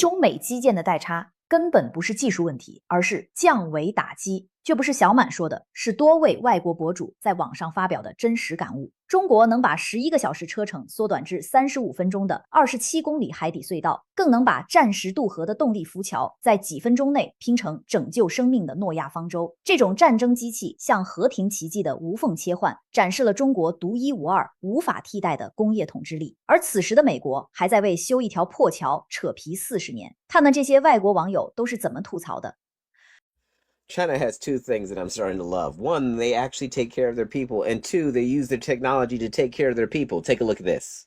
中美基建的代差根本不是技术问题，而是降维打击。这不是小满说的，是多位外国博主在网上发表的真实感悟。中国能把11个小时车程缩短至35分钟的27公里海底隧道，更能把战时渡河的动力浮桥在几分钟内拼成拯救生命的诺亚方舟。这种战争机器向和平奇迹的无缝切换，展示了中国独一无二、无法替代的工业统治力。而此时的美国还在为修一条破桥扯皮40年。看看这些外国网友都是怎么吐槽的。China has two things that I'm starting to love. One, they actually take care of their people, and two, they use their technology to take care of their people. Take a look at this.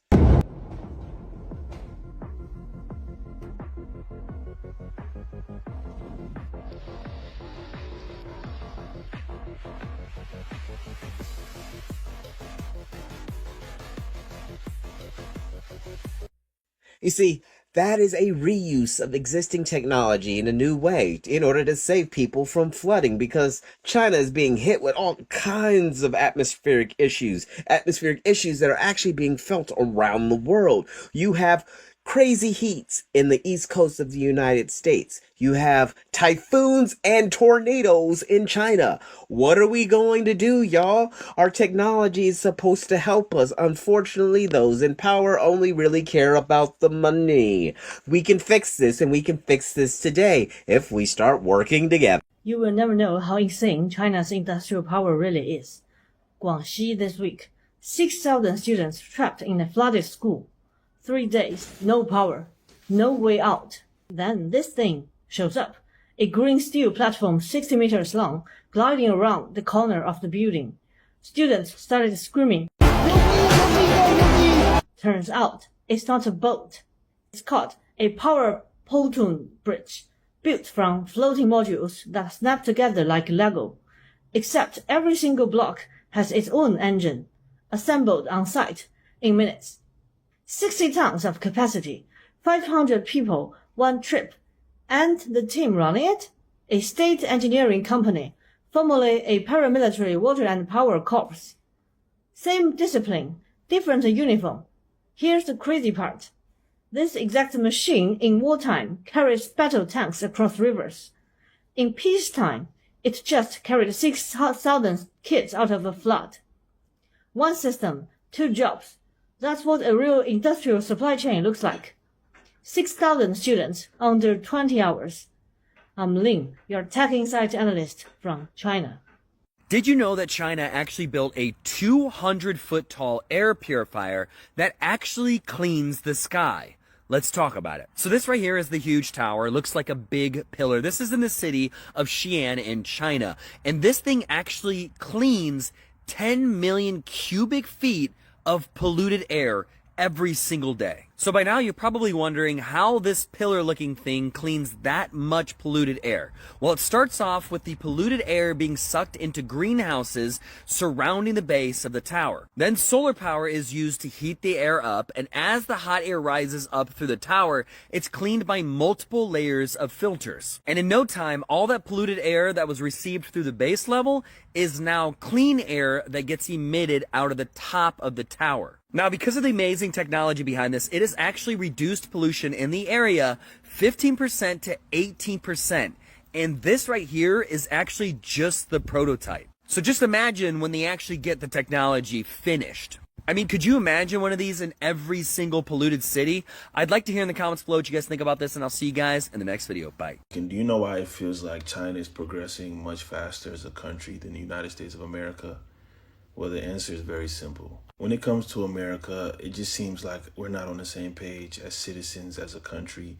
You see, that is a reuse of existing technology in a new way in order to save people from flooding, because China is being hit with all kinds of atmospheric issues that are actually being felt around the world. You have crazy heats in the east coast of the United States. You have typhoons and tornadoes in China. What are we going to do, y'all? Our technology is supposed to help us. Unfortunately, those in power only really care about the money. We can fix this, and we can fix this today if we start working together. You will never know how insane China's industrial power really is. Guangxi this week, 6,000 students trapped in a flooded school. 3 days, no power, no way out. Then this thing shows up. A green steel platform 60 meters long, gliding around the corner of the building. Students started screaming. Turns out, it's not a boat. It's called a power pontoon bridge, built from floating modules that snap together like Lego. Except every single block has its own engine, assembled on site in minutes. 60 tons of capacity, 500 people, one trip. And the team running it? A state engineering company, formerly a paramilitary water and power corps. Same discipline, different uniform. Here's the crazy part. This exact machine in wartime carries battle tanks across rivers. In peacetime, it just carried 6,000 kids out of a flood. One system, two jobs. That's what a real industrial supply chain looks like. 6,000 students under 20 hours. I'm Ling, your tech insight analyst from China. Did you know that China actually built a 200-foot tall air purifier that actually cleans the sky? Let's talk about it. So this right here is the huge tower. It looks like a big pillar. This is in the city of Xi'an in China. And this thing actually cleans 10 million cubic feet of polluted air every single day. So by now you're probably wondering how this pillar-looking thing cleans that much polluted air. Well, it starts off with the polluted air being sucked into greenhouses surrounding the base of the tower. Then solar power is used to heat the air up, and as the hot air rises up through the tower, it's cleaned by multiple layers of filters. And in no time, all that polluted air that was received through the base level is now clean air that gets emitted out of the top of the tower. Now, because of the amazing technology behind this, it has actually reduced pollution in the area 15% to 18%. And this right here is actually just the prototype. So just imagine when they actually get the technology finished. I mean, could you imagine one of these in every single polluted city? I'd like to hear in the comments below what you guys think about this, and I'll see you guys in the next video. Bye. And do you know why it feels like China is progressing much faster as a country than the United States of America? Well, the answer is very simple. When it comes to America, it just seems like we're not on the same page as citizens, as a country.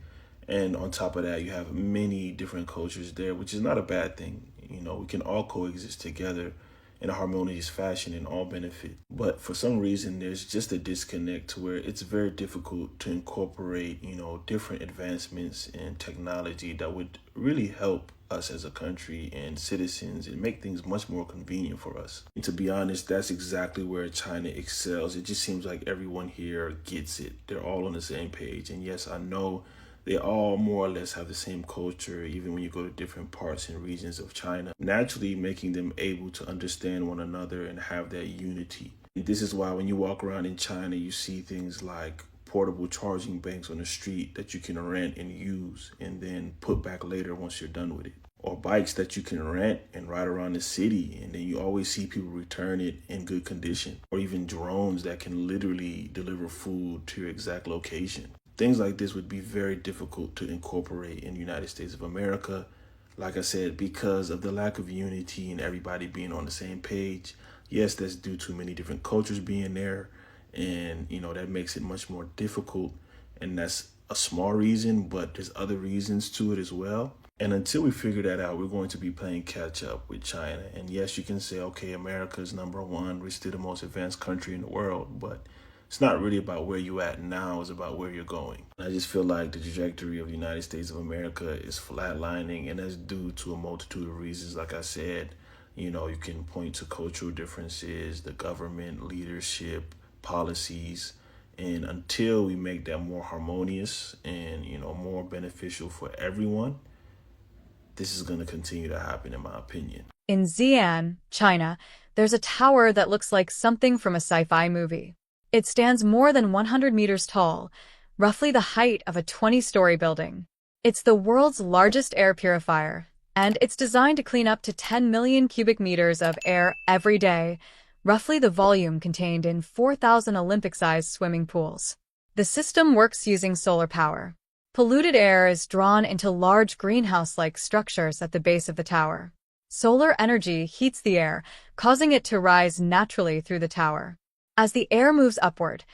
And on top of that, you have many different cultures there, which is not a bad thing. You know, we can all coexist together in a harmonious fashion and all benefit. But for some reason, there's just a disconnect to where it's very difficult to incorporate, you know, different advancements in technology that would really help us as a country and citizens and make things much more convenient for us. And to be honest, that's exactly where China excels. It just seems like everyone here gets it. They're all on the same page. And yes, I know they all more or less have the same culture, even when you go to different parts and regions of China, naturally making them able to understand one another and have that unity. And this is why when you walk around in China, you see things like portable charging banks on the street that you can rent and use and then put back later once you're done with it. Or bikes that you can rent and ride around the city, and then you always see people return it in good condition. Or even drones that can literally deliver food to your exact location. Things like this would be very difficult to incorporate in the United States of America. Like I said, because of the lack of unity and everybody being on the same page. Yes, that's due to many different cultures being there, and that makes it much more difficult, and that's a small reason, but there's other reasons to it as well. And until we figure that out, we're going to be playing catch up with China. And yes, you can say, okay, America is number one, we're still the most advanced country in the world, but it's not really about where you're at now, it's about where you're going. I just feel like the trajectory of the United States of America is flatlining, and that's due to a multitude of reasons. Like I said, you can point to cultural differences, the government, leadership, policies, and until we make that more harmonious and, more beneficial for everyone, this is going to continue to happen, in my opinion. In Xi'an, China, there's a tower that looks like something from a sci-fi movie. It stands more than 100 meters tall, roughly the height of a 20-story building. It's the world's largest air purifier, and it's designed to clean up to 10 million cubic meters of air every day, roughly the volume contained in 4,000 Olympic-sized swimming pools. The system works using solar power. Polluted air is drawn into large greenhouse-like structures at the base of the tower. Solar energy heats the air, causing it to rise naturally through the tower. As the air moves upward,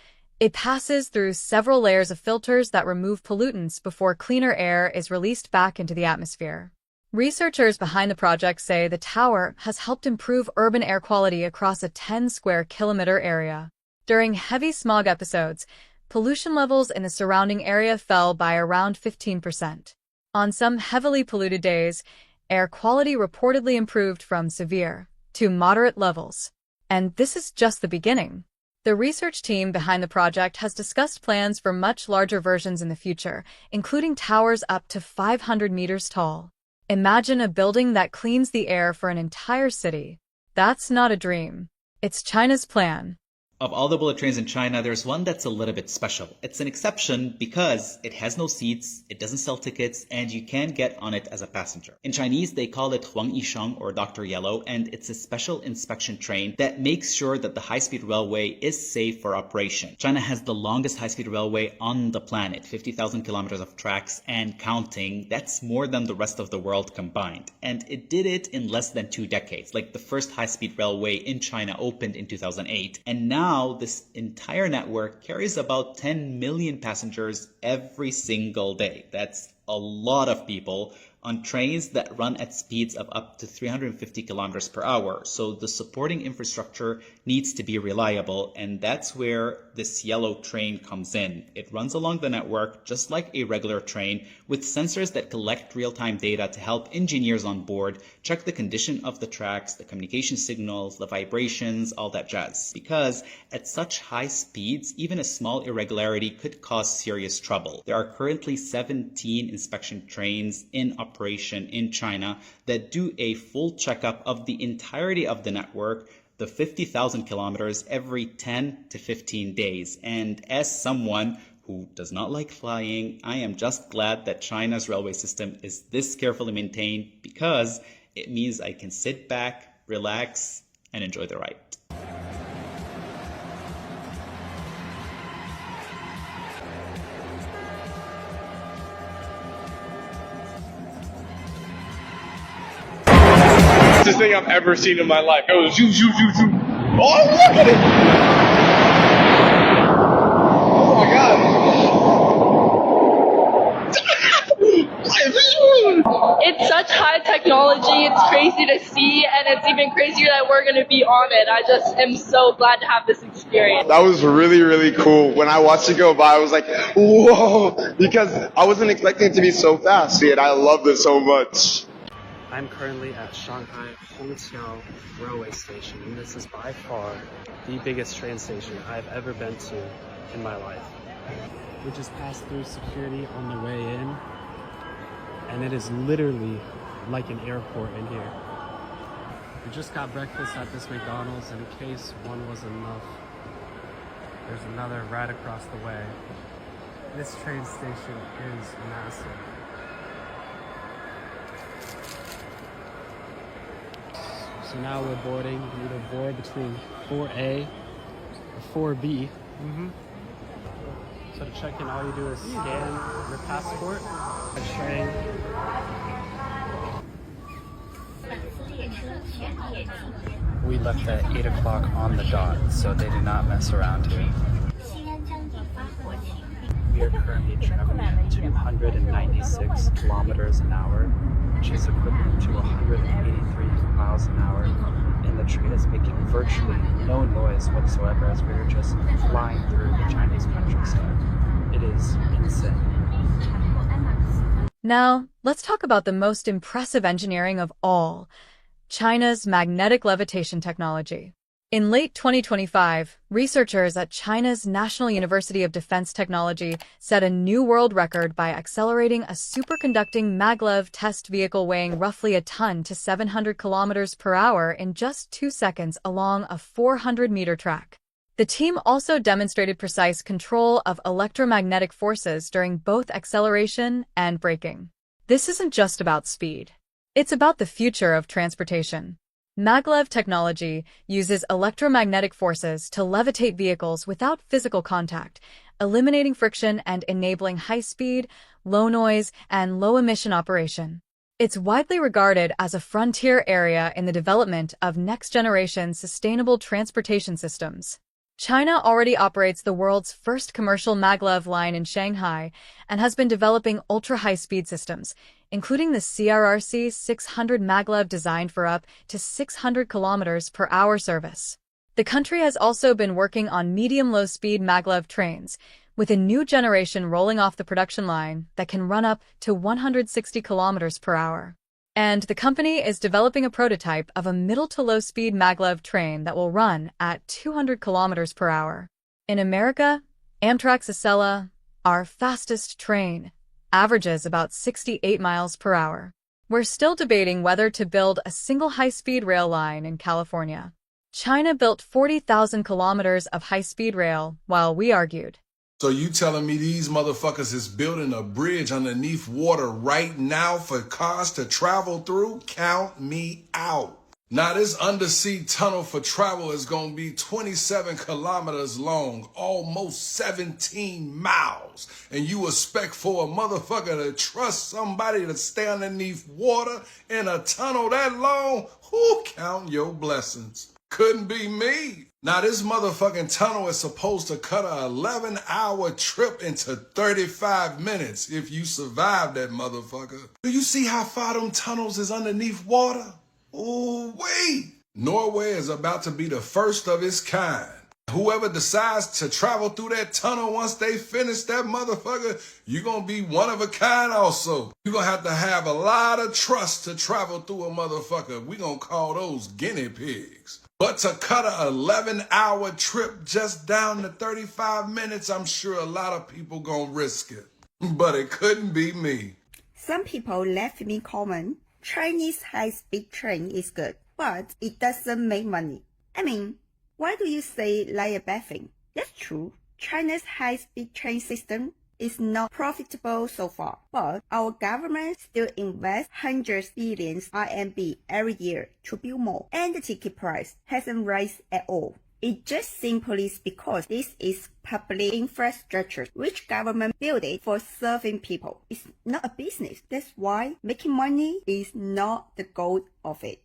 it passes through several layers of filters that remove pollutants before cleaner air is released back into the atmosphere. Researchers behind the project say the tower has helped improve urban air quality across a 10-square-kilometer area. During heavy smog episodes, pollution levels in the surrounding area fell by around 15%. On some heavily polluted days, air quality reportedly improved from severe to moderate levels. And this is just the beginning. The research team behind the project has discussed plans for much larger versions in the future, including towers up to 500 meters tall. Imagine a building that cleans the air for an entire city. That's not a dream. It's China's plan. Of all the bullet trains in China, there's one that's a little bit special. It's an exception because it has no seats, it doesn't sell tickets, and you can get on it as a passenger. In Chinese, they call it Huang Yisheng, or Dr. Yellow, and it's a special inspection train that makes sure that the high-speed railway is safe for operation. China has the longest high-speed railway on the planet, 50,000 kilometers of tracks and counting. That's more than the rest of the world combined. And it did it in less than 2 decades. Like the first high-speed railway in China opened in 2008, and now this entire network carries about 10 million passengers every single day. That's a lot of people on trains that run at speeds of up to 350 kilometers per hour. So the supporting infrastructure needs to be reliable, and that's where this yellow train comes in. It runs along the network just like a regular train with sensors that collect real-time data to help engineers on board check the condition of the tracks, the communication signals, the vibrations, all that jazz. Because at such high speeds, even a small irregularity could cause serious trouble. There are currently 17 inspection trains in operation in China that do a full checkup of the entirety of the network, the 50,000 kilometers, every 10 to 15 days. And as someone who does not like flying, I am just glad that China's railway system is this carefully maintained, because it means I can sit back, relax, and enjoy the ride. This thing I've ever seen in my life. It was zoom, zoom, zoom, zoom. Oh, look at it! Oh my god! It's such high technology. It's crazy to see, and it's even crazier that we're going to be on it. I just am so glad to have this experience. That was really, really cool. When I watched it go by, I was like, whoa! Because I wasn't expecting it to be so fast. And I loved it so much. I'm currently at Shanghai Hongqiao Railway Station, and this is by far the biggest train station I've ever been to in my life. We just passed through security on the way in, and it is literally like an airport in here. We just got breakfast at this McDonald's, and in case one wasn't enough, There's another right across the way. This train station is massive. So now we're boarding. We either board between 4A or 4B. So to check in, all you do is scan your passport. A train. We left at 8 o'clock on the dot, so they do not mess around here. We are currently traveling at 296 kilometers an hour, which is equivalent to 183 miles an hour, and the train is making virtually no noise whatsoever as we are just flying through the Chinese countryside. It is insane. Now, let's talk about the most impressive engineering of all, China's magnetic levitation technology. In late 2025, researchers at China's National University of Defense Technology set a new world record by accelerating a superconducting maglev test vehicle weighing roughly a ton to 700 kilometers per hour in just 2 seconds along a 400-meter track. The team also demonstrated precise control of electromagnetic forces during both acceleration and braking. This isn't just about speed. It's about the future of transportation. Maglev technology uses electromagnetic forces to levitate vehicles without physical contact, eliminating friction and enabling high-speed, low-noise, and low-emission operation. It's widely regarded as a frontier area in the development of next-generation sustainable transportation systems. China already operates the world's first commercial maglev line in Shanghai and has been developing ultra-high-speed systems, including the CRRC 600 maglev designed for up to 600 kilometers per hour service. The country has also been working on medium-low-speed maglev trains, with a new generation rolling off the production line that can run up to 160 kilometers per hour. And the company is developing a prototype of a middle-to-low-speed maglev train that will run at 200 kilometers per hour. In America, Amtrak's Acela, our fastest train, averages about 68 miles per hour. We're still debating whether to build a single high-speed rail line in California. China built 40,000 kilometers of high-speed rail, while we argued. So you telling me these motherfuckers is building a bridge underneath water right now for cars to travel through? Count me out. Now this undersea tunnel for travel is gonna be 27 kilometers long, almost 17 miles. And you expect for a motherfucker to trust somebody to stay underneath water in a tunnel that long? Who count your blessings? Couldn't be me. Now this motherfucking tunnel is supposed to cut a 11-hour trip into 35 minutes if you survive that motherfucker. Do you see how far them tunnels is underneath water? Ooh, wait. Norway is about to be the first of its kind. Whoever decides to travel through that tunnel once they finish that motherfucker, you're gonna be one of a kind also. You're gonna have a lot of trust to travel through a motherfucker. We're gonna call those guinea pigs. But to cut a 11-hour trip just down to 35 minutes, I'm sure a lot of people gonna risk it. But it couldn't be me. Some people left me comment, Chinese high-speed train is good, but it doesn't make money. I mean, why do you say like a bad thing? That's true. China's high-speed train system is not profitable so far, but our government still invests hundreds of billions RMB every year to build more, and the ticket price hasn't risen at all. It just simply is because this is public infrastructure, which government built it for serving people. It's not a business. That's why making money is not the goal of it.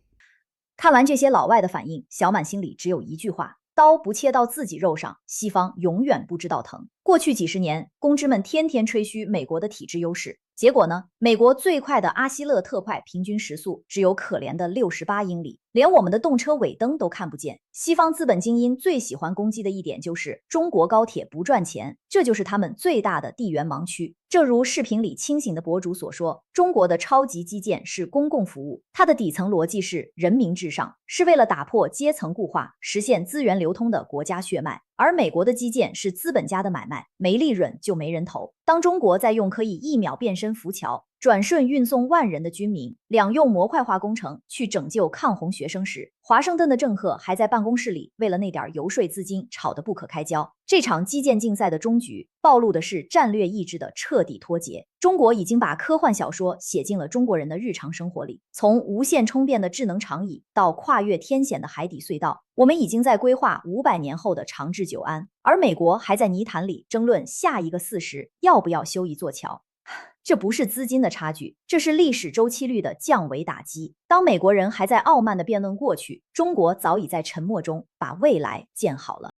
看完这些老外的反应，小满心里只有一句话：刀不切到自己肉上，西方永远不知道疼。过去几十年，公知们天天吹嘘美国的体制优势，结果呢？美国最快的阿希勒特快平均时速只有可怜的68英里，连我们的动车尾灯都看不见。西方资本精英最喜欢攻击的一点就是中国高铁不赚钱，这就是他们最大的地缘盲区。正如视频里清醒的博主所说，中国的超级基建是公共服务，它的底层逻辑是人民至上，是为了打破阶层固化，实现资源流通的国家血脉。而美国的基建是资本家的买卖，没利润就没人投。当中国在用可以1秒变身浮桥、转瞬运送万人的军民，两用模块化工程去拯救抗洪学生时，华盛顿的政客还在办公室里为了那点游说资金吵得不可开交。这场基建竞赛的终局，暴露的是战略意志的彻底脱节。中国已经把科幻小说写进了中国人的日常生活里，从无限充电的智能长椅到跨越天险的海底隧道，我们已经在规划500年后的长治久安，而美国还在泥潭里争论下一个40要不要修一座桥。这不是资金的差距，这是历史周期率的降维打击。当美国人还在傲慢地辩论过去，中国早已在沉默中把未来建好了。